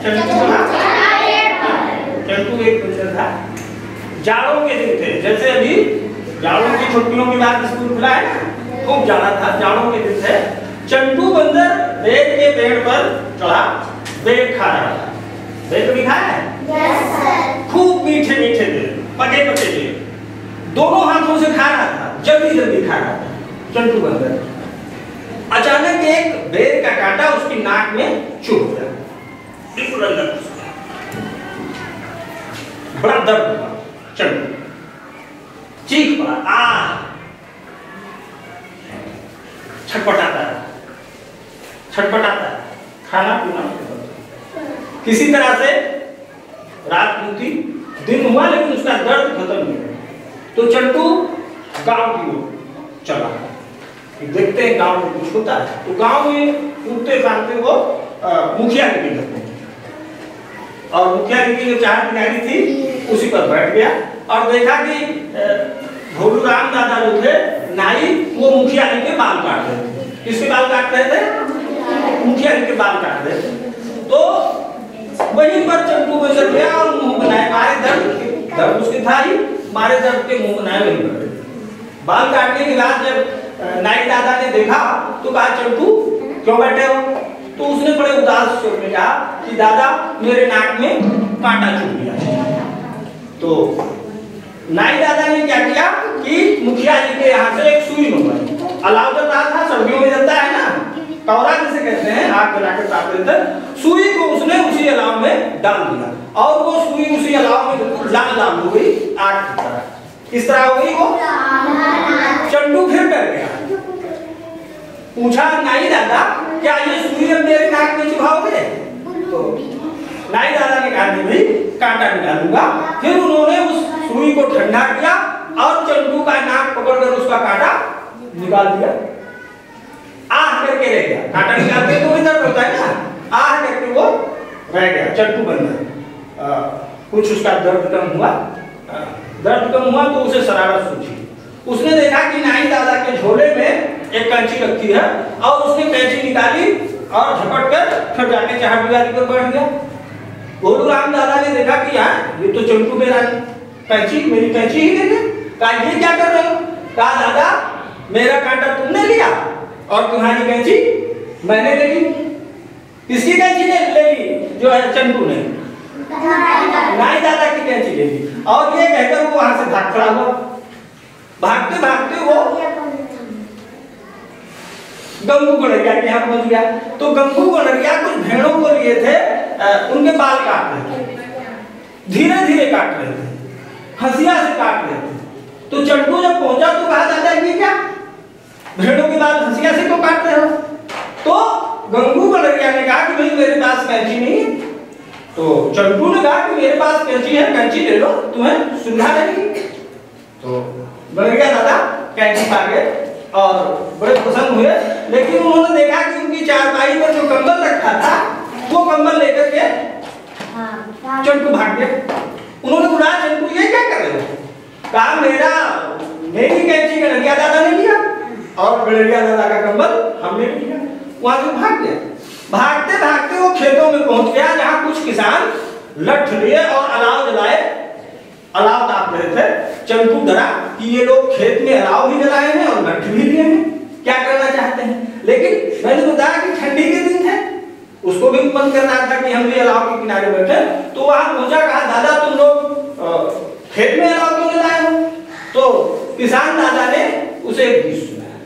चंटू एक बंदर था। जाड़ों के दिन थे, जैसे अभी जाड़ों की छुट्टियों के बाद स्कूल खुला है ना, खूब जाड़ा था, जाड़ों के दिन थे। चंटू बंदर बेर के पेड़ पर चढ़ा बेर खा रहा था। बेर भी खाया है? Yes sir. खूब मीठे मीठे थे, पके पके थे, दोनों हाथों से खा रहा था, जल्दी जल्दी खा रहा था चंटू बंदर। अचानक एक बेर का कांटा उसकी नाक में चुभ गया, बिल्कुल अंदर घुस गया। बड़ा दर्द हुआ, चंटू चीख पड़ा, आ छटपटाता छटपटाता, खाना पीना किसी तरह से रात बीती, दिन हुआ, लेकिन उसका दर्द खत्म नहीं हुआ। तो चंटू गांव की ओर चला, देखते हैं गांव में कुछ होता है। तो गांव में कूदते फांदते वो मुखिया की लगते हैं, और मुखिया की जो चार गाड़ी थी उसी पर बैठ गया और देखा कि भोलू राम दादा जो थे नाई, वो मुखिया के बाल काट रहे थे। किसके बाल काट रहे थे? मुखिया के बाल काट रहे थे। तो वहीं पर चंटू बंदर गया और मुंह बनाए, मारे दर्द उसके था ही, मारे दर्द के मुंह बनाए वहीं पर। बाल काटने के बाद जब नाई दादा ने देखा तो कहा, चंटू क्यों बैठे हो? तो उसने बड़े उदास स्वर में कहा कि दादा मेरे नाक में कांटा चुभ गया। तो नाई दादा ने क्या किया कि मुखिया जी के यहाँ से एक सुई मंगवाई। अलाव जल रहा था, सर्दियों में जलता है ना, कौरा जिसे कहते हैं, आग जलाकर ताप देते हैं। सुई को उसने उसी अलाव में डाल दिया और वो सुई उसी अलाव में बिल्कुल लाल लाल हो गई, आग की तरह। किस तरह हो गई वो? चंटू फिर डर गया, पूछा नाई दादा क्या ये सुई अब मेरे नाक में चुभाओगे? तो नाई दादा ने कहा नहीं भाई, कांटा निकालूंगा। फिर उन्होंने उस सुई को ठंडा किया और चंटू का नाक पकड़कर उसका कांटा निकाल दिया। आह करके रह गया, कांटा निकालते तो भी दर्द होता है ना, आह करके वो रह गया चंटू बंदर। कुछ उसका दर्द कम हुआ, दर्द कम हुआ तो उसे शरारत सूझी। उसने देखा कि नाई दादा के झोले में एक कैंची रखी है और उसने कैंची निकाली और झपट कर फिर जाके चार दीवारी पर बैठ गया। भोलू राम दादा ने देखा कि यार ये तो चंटू मेरा कैंची, मेरी कैंची ही ले गया। कहा ये क्या कर रहे हो? कहा दादा मेरा कांटा तुमने लिया और तुम्हारी कैंची मैंने ले ली। किसकी कैंची ने ले ली? जो है चंटू ने नाई दादा की कैंची ले ली। और ये कहकर वो वहां से भाग खड़ा हुआ। भागते भागते वो गंगू गणरिया के यहाँ पहुंच गया। तो गंगू गणरिया कुछ भेड़ों को लिए थे, उनके बाल काट रहे थे, धीरे धीरे काट रहे थे, हंसिया से काट रहे थे। तो चंटू जब पहुंचा तो कहा दादा ये क्या, भेड़ों के बाल हंसिया से क्यों काट रहे हो? तो गंगू गणरिया ने कहा कि भाई मेरे पास कैंची नहीं। तो चंटू ने कहा कि मेरे पास कैंची है, कैंची ले लो, तुम्हें सुविधा रहेगी। तो गणरिया दादा कैंची पा गए और बड़े प्रसन्न हुए। लेकिन उन्होंने देखा कि उनकी चारपाई पर जो कंबल रखा था वो कंबल लेकर के चंटू भाग गया। उन्होंने बुलाया, चंटू ये क्या कर रहे हो? कहा मेरी कैंची गणरिया दादा ने लिया और गणरिया दादा का कंबल हमने लिया। वहां से भाग गया। भागते भागते वो खेतों में पहुंच गया जहां कुछ किसान लठ लिए और अलाव जलाए, अलाव ताप रहे थे। चंटू डरा कि ये लोग खेत में अलाव भी जलाए हैं और लठ भी लिए हैं, क्या करना चाहते हैं। लेकिन मैंने बताया कि ठंडी के दिन थे, उसको भी मन कर रहा था कि हम भी अलाव के किनारे बैठे। तो वहां पहुंचा, कहा दादा तुम लोग खेत में अलाव क्यों जलाए हो? तो किसान दादा ने उसे एक गीत सुनाया,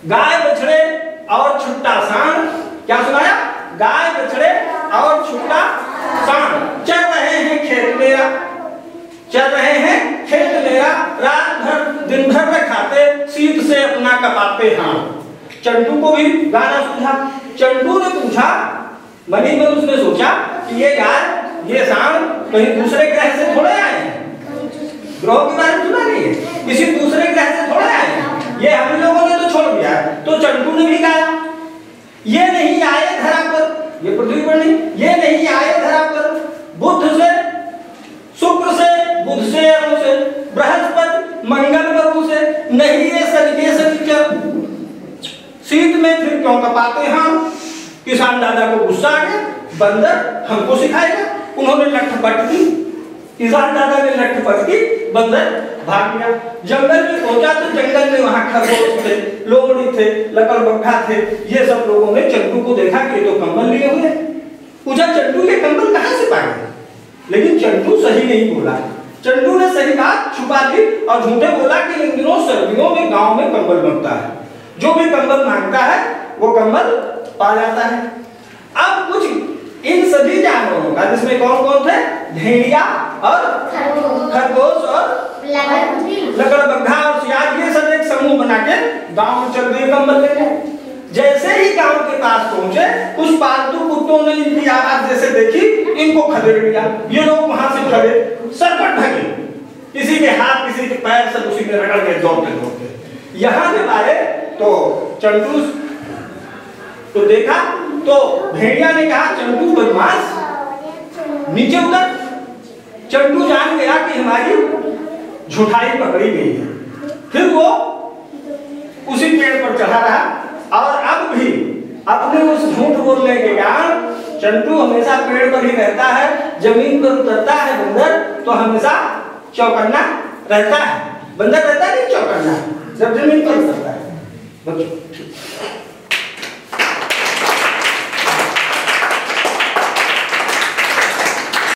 गाय बछड़े और छुट्टा सांड। क्या सुनाया? गाय बछड़े और छुट्टा सांड चल रहे हैं खेत मेरा, चल रहे हैं खेत मेरा, रात भर दिन भर में खाते शीत से अपना कपाते हाथ। चंटू को भी गाना सूझा। चंटू ने पूछा, मनी में उसने सोचा कि ये गाय ये सांड कहीं दूसरे ग्रह से थोड़े आए हैं, ग्रह के बारे में सुना नहीं है, किसी दूसरे ग्रह से थोड़े आए हैं, ये हम लोगों ने तो छोड़ दिया है। तो चंटू ने भी गाया, ये नहीं आए धरा पर, ये पृथ्वी पर नहीं, ये नहीं आए धरा पर, बुध से शुक्र से, बुध से अरु से, बृहस्पति मंगल वरु से, नहीं ये सलिके सनिचर, शीत में फिर क्यों कपाते हम। किसान दादा को गुस्सा आ गया, बंदर हमको सिखाएगा। उन्होंने लठपट की, किसान दादा ने लठपट की, बंदर भाग गया। जंगल में पहुंचा तो जंगल में वहां खरगोश थे, लोमड़ी थे, लकड़बग्घा थे। ये सब लोगों ने चंटू को देखा कि तो कंबल लिए हुए, पूछा चंटू ये कंबल कहां से पाए? लेकिन चंटू सही नहीं बोला। चंटू ने सही बात छुपा दी और झूठे बोला कि इन दिनों सर्दियों में गांव में कंबल बनता है, जो भी कंबल मांगता है वो कंबल पा जाता है। अब कुछ इन सभी जानवरों का, जिसमें कौन कौन थे? भेड़िया और खरगोश और लकड़बग्घा और सियार, ये सब एक समूह बना के गांव में चल दिए कंबल लेने। जैसे ही गांव के पास पहुंचे, कुछ पालतू कुत्तों ने इनकी आवाज जैसे देखी, इनको खदेड़ लिया। ये लोग वहां से खड़े सरपट भागे, किसी के हाथ किसी के पैर सब उसी में रगड़ के दौड़ते दौड़ते यहां जब आए तो चंटू तो देखा तो भेड़िया ने कहा चंटू बदमाश नीचे उतर। चंटू जान गया कि हमारी झूठाई पकड़ी गई है। फिर वो उसी पेड़ पर चढ़ा रहा और अब भी अपने उस झूठ बोलने के कारण चंटू हमेशा पेड़ पर ही रहता है। जमीन पर उतरता है बंदर तो हमेशा चौकन्ना रहता है। बंदर रहता नहीं चौकन्ना जब जमीन पर उतरता है।